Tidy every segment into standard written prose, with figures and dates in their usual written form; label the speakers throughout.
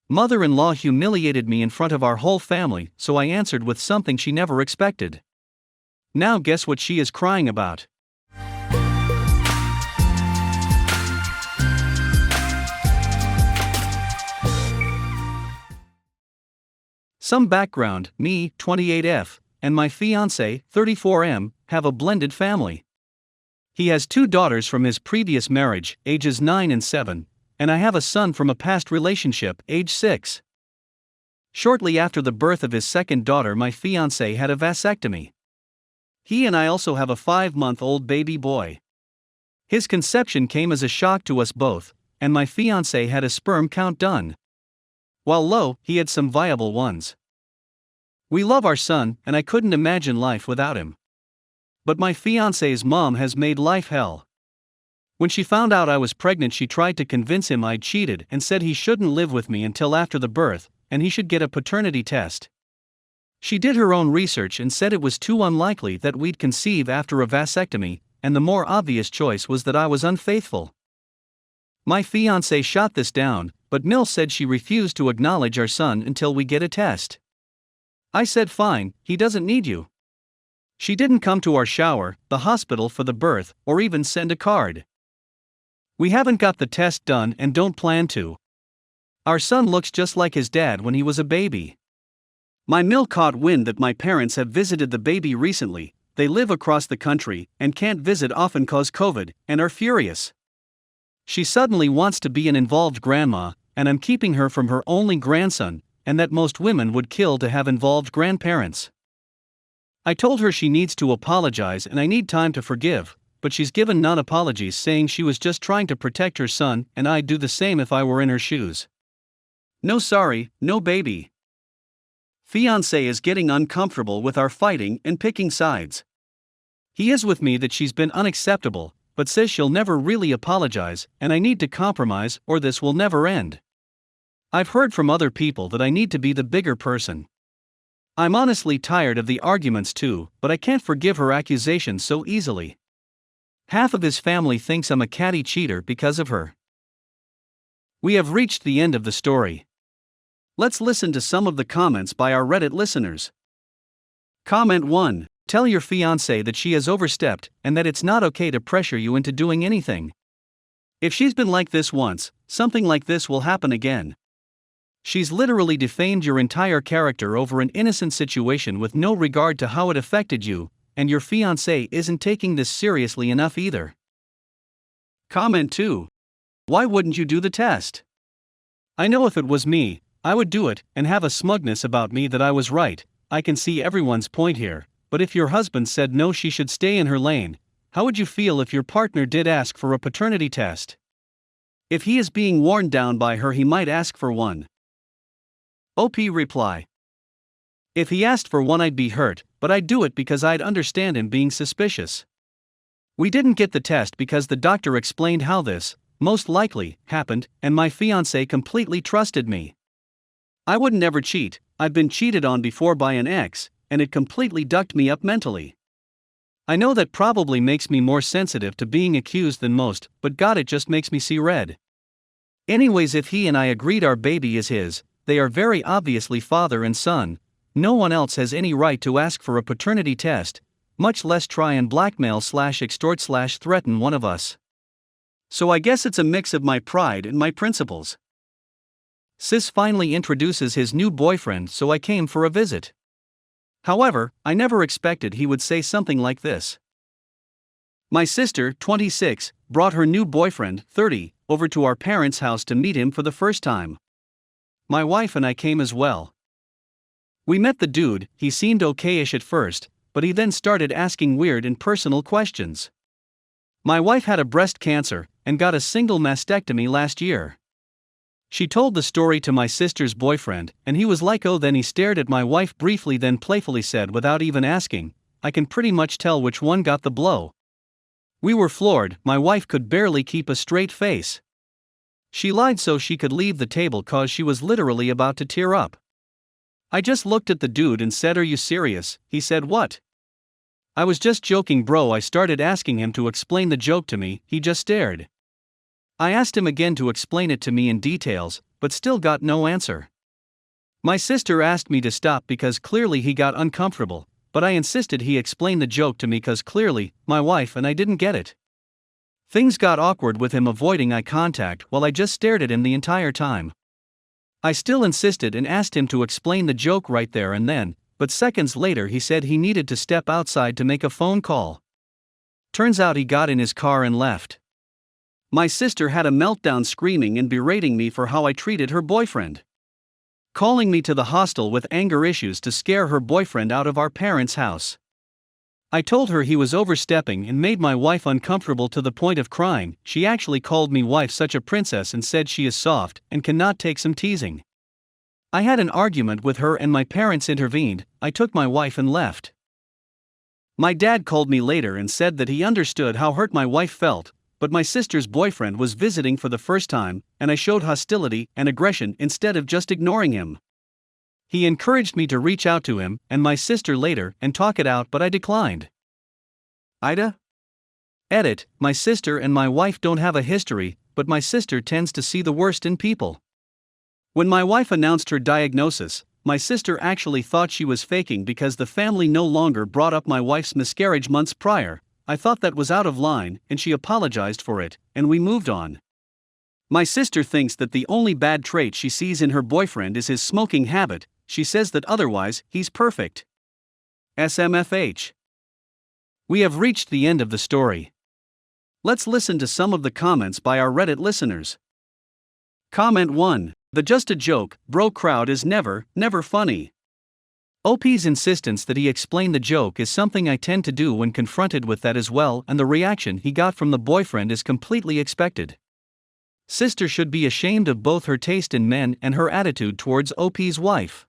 Speaker 1: Mother-in-law humiliated me in front of our whole family, so I answered with something she never expected. Now guess what she is crying about? Some background: me, 28F, and my fiancé, 34M, have a blended family. He has 2 daughters from his previous marriage, ages 9 and 7, and I have a son from a past relationship, age 6. Shortly after the birth of his second daughter, my fiancé had a vasectomy. He and I also have a 5-month-old baby boy. His conception came as a shock to us both, and my fiancé had a sperm count done. While low, he had some viable ones. We love our son, and I couldn't imagine life without him. But my fiancé's mom has made life hell. When she found out I was pregnant, she tried to convince him I'd cheated and said he shouldn't live with me until after the birth, and he should get a paternity test. She did her own research and said it was too unlikely that we'd conceive after a vasectomy, and the more obvious choice was that I was unfaithful. My fiancé shot this down, but Mill said she refused to acknowledge our son until we get a test. I said fine, he doesn't need you. She didn't come to our shower, the hospital for the birth, or even send a card. We haven't got the test done and don't plan to. Our son looks just like his dad when he was a baby. My Mill caught wind that my parents have visited the baby recently. They live across the country and can't visit often cause COVID, and are furious. She suddenly wants to be an involved grandma, and I'm keeping her from her only grandson, and that most women would kill to have involved grandparents. I told her she needs to apologize and I need time to forgive, but she's given non-apologies, saying she was just trying to protect her son and I'd do the same if I were in her shoes. No sorry, no baby. Fiancé is getting uncomfortable with our fighting and picking sides. He is with me that she's been unacceptable, but says she'll never really apologize and I need to compromise or this will never end. I've heard from other people that I need to be the bigger person. I'm honestly tired of the arguments too, but I can't forgive her accusations so easily. Half of his family thinks I'm a catty cheater because of her. We have reached the end of the story. Let's listen to some of the comments by our Reddit listeners. Comment 1. Tell your fiancé that she has overstepped and that it's not okay to pressure you into doing anything. If she's been like this once, something like this will happen again. She's literally defamed your entire character over an innocent situation with no regard to how it affected you, and your fiancé isn't taking this seriously enough either. Comment 2. Why wouldn't you do the test? I know if it was me, I would do it and have a smugness about me that I was right. I can see everyone's point here, but if your husband said no, she should stay in her lane, how would you feel if your partner did ask for a paternity test? If he is being worn down by her, he might ask for one. OP reply. If he asked for one, I'd be hurt, but I'd do it because I'd understand him being suspicious. We didn't get the test because the doctor explained how this, most likely, happened, and my fiancé completely trusted me. I would never cheat. I've been cheated on before by an ex, and it completely ducked me up mentally. I know that probably makes me more sensitive to being accused than most, but God, it just makes me see red. Anyways, if he and I agreed our baby is his, they are very obviously father and son. No one else has any right to ask for a paternity test, much less try and blackmail/extort/threaten one of us. So I guess it's a mix of my pride and my principles. Sis finally introduces his new boyfriend, so I came for a visit. However, I never expected he would say something like this. My sister, 26, brought her new boyfriend, 30, over to our parents' house to meet him for the first time. My wife and I came as well. We met the dude. He seemed okayish at first, but he then started asking weird and personal questions. My wife had a breast cancer and got a single mastectomy last year. She told the story to my sister's boyfriend, and he was like, oh. Then he stared at my wife briefly, then playfully said without even asking, I can pretty much tell which one got the blow. We were floored. My wife could barely keep a straight face. She lied so she could leave the table cause she was literally about to tear up. I just looked at the dude and said, are you serious? He said, what? I was just joking, bro. I started asking him to explain the joke to me. He just stared. I asked him again to explain it to me in details, but still got no answer. My sister asked me to stop because clearly he got uncomfortable, but I insisted he explain the joke to me because clearly, my wife and I didn't get it. Things got awkward with him avoiding eye contact while I just stared at him the entire time. I still insisted and asked him to explain the joke right there and then, but seconds later he said he needed to step outside to make a phone call. Turns out he got in his car and left. My sister had a meltdown screaming and berating me for how I treated her boyfriend. Calling me to the hostel with anger issues to scare her boyfriend out of our parents' house. I told her he was overstepping and made my wife uncomfortable to the point of crying. She actually called me wife such a princess and said she is soft and cannot take some teasing. I had an argument with her and my parents intervened. I took my wife and left. My dad called me later and said that he understood how hurt my wife felt, but my sister's boyfriend was visiting for the first time, and I showed hostility and aggression instead of just ignoring him. He encouraged me to reach out to him and my sister later and talk it out, but I declined. Aita? Edit, my sister and my wife don't have a history, but my sister tends to see the worst in people. When my wife announced her diagnosis, my sister actually thought she was faking because the family no longer brought up my wife's miscarriage months prior. I thought that was out of line, and she apologized for it, and we moved on. My sister thinks that the only bad trait she sees in her boyfriend is his smoking habit. She says that otherwise, he's perfect. SMFH. We have reached the end of the story. Let's listen to some of the comments by our Reddit listeners. Comment 1. The just a joke, bro crowd is never funny. OP's insistence that he explain the joke is something I tend to do when confronted with that as well, and the reaction he got from the boyfriend is completely expected. Sister should be ashamed of both her taste in men and her attitude towards OP's wife.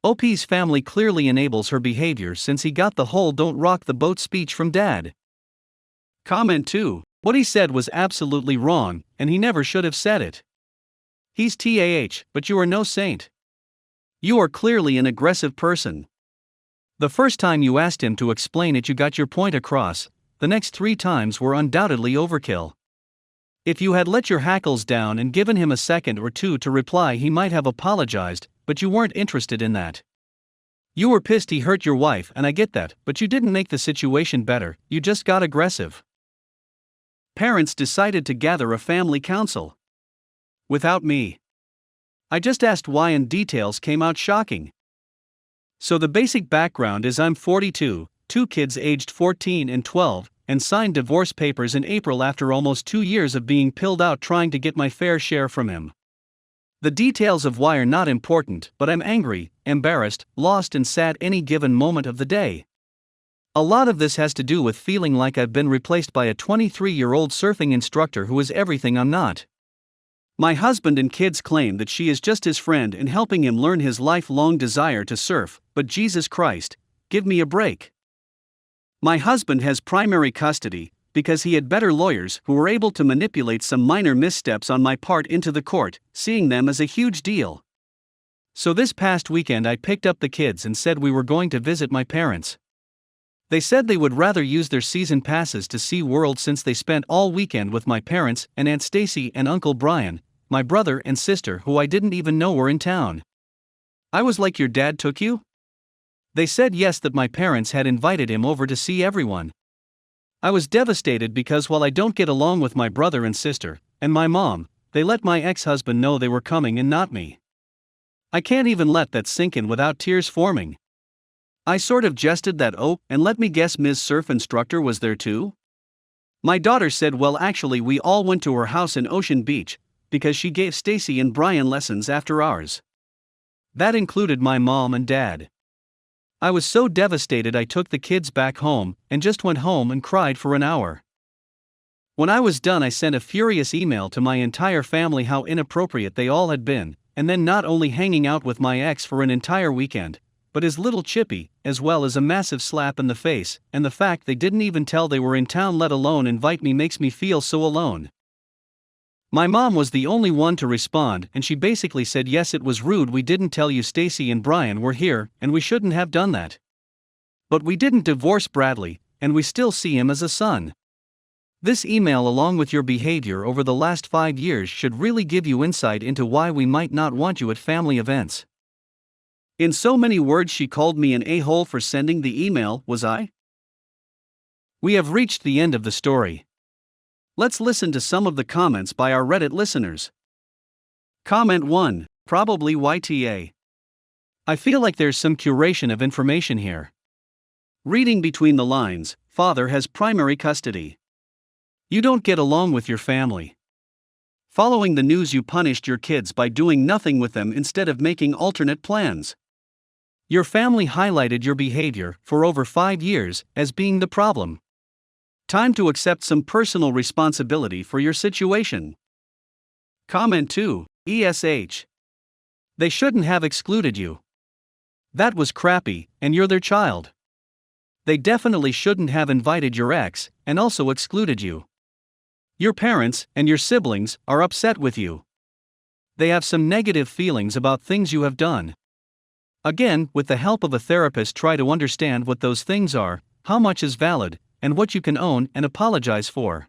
Speaker 1: OP's family clearly enables her behavior since he got the whole don't rock the boat speech from dad. Comment 2. What he said was absolutely wrong, and he never should have said it. He's TAH, but you are no saint. You are clearly an aggressive person. The first time you asked him to explain it, you got your point across. The next 3 times were undoubtedly overkill. If you had let your hackles down and given him a second or 2 to reply, he might have apologized, but you weren't interested in that. You were pissed he hurt your wife, and I get that, but you didn't make the situation better, you just got aggressive. Parents decided to gather a family council. Without me. I just asked why and details came out shocking. So the basic background is I'm 42, 2 kids aged 14 and 12, and signed divorce papers in April after almost 2 years of being pilled out trying to get my fair share from him. The details of why are not important, but I'm angry, embarrassed, lost and sad any given moment of the day. A lot of this has to do with feeling like I've been replaced by a 23-year-old surfing instructor who is everything I'm not. My husband and kids claim that she is just his friend in helping him learn his lifelong desire to surf, but Jesus Christ, give me a break. My husband has primary custody because he had better lawyers who were able to manipulate some minor missteps on my part into the court, seeing them as a huge deal. So this past weekend I picked up the kids and said we were going to visit my parents. They said they would rather use their season passes to Sea World since they spent all weekend with my parents and Aunt Stacy and Uncle Brian, my brother and sister who I didn't even know were in town. I was like, your dad took you? They said yes, that my parents had invited him over to see everyone. I was devastated because while I don't get along with my brother and sister, and my mom, they let my ex-husband know they were coming and not me. I can't even let that sink in without tears forming. I sort of jested that, oh, and let me guess, Ms. Surf Instructor was there too? My daughter said, well, actually we all went to her house in Ocean Beach, because she gave Stacy and Brian lessons after ours. That included my mom and dad. I was so devastated I took the kids back home and just went home and cried for an hour. When I was done, I sent a furious email to my entire family how inappropriate they all had been, and then not only hanging out with my ex for an entire weekend, but his little Chippy, as well as a massive slap in the face, and the fact they didn't even tell they were in town, let alone invite me, makes me feel so alone. My mom was the only one to respond, and she basically said, yes, it was rude we didn't tell you Stacy and Brian were here, and we shouldn't have done that. But we didn't divorce Bradley, and we still see him as a son. This email, along with your behavior over the last 5 years, should really give you insight into why we might not want you at family events. In so many words, she called me an a-hole for sending the email, was I? We have reached the end of the story. Let's listen to some of the comments by our Reddit listeners. Comment 1, probably YTA. I feel like there's some curation of information here. Reading between the lines, father has primary custody. You don't get along with your family. Following the news, you punished your kids by doing nothing with them instead of making alternate plans. Your family highlighted your behavior for over 5 years as being the problem. Time to accept some personal responsibility for your situation. Comment 2, ESH. They shouldn't have excluded you. That was crappy, and you're their child. They definitely shouldn't have invited your ex and also excluded you. Your parents and your siblings are upset with you. They have some negative feelings about things you have done. Again, with the help of a therapist, try to understand what those things are, how much is valid, and what you can own and apologize for.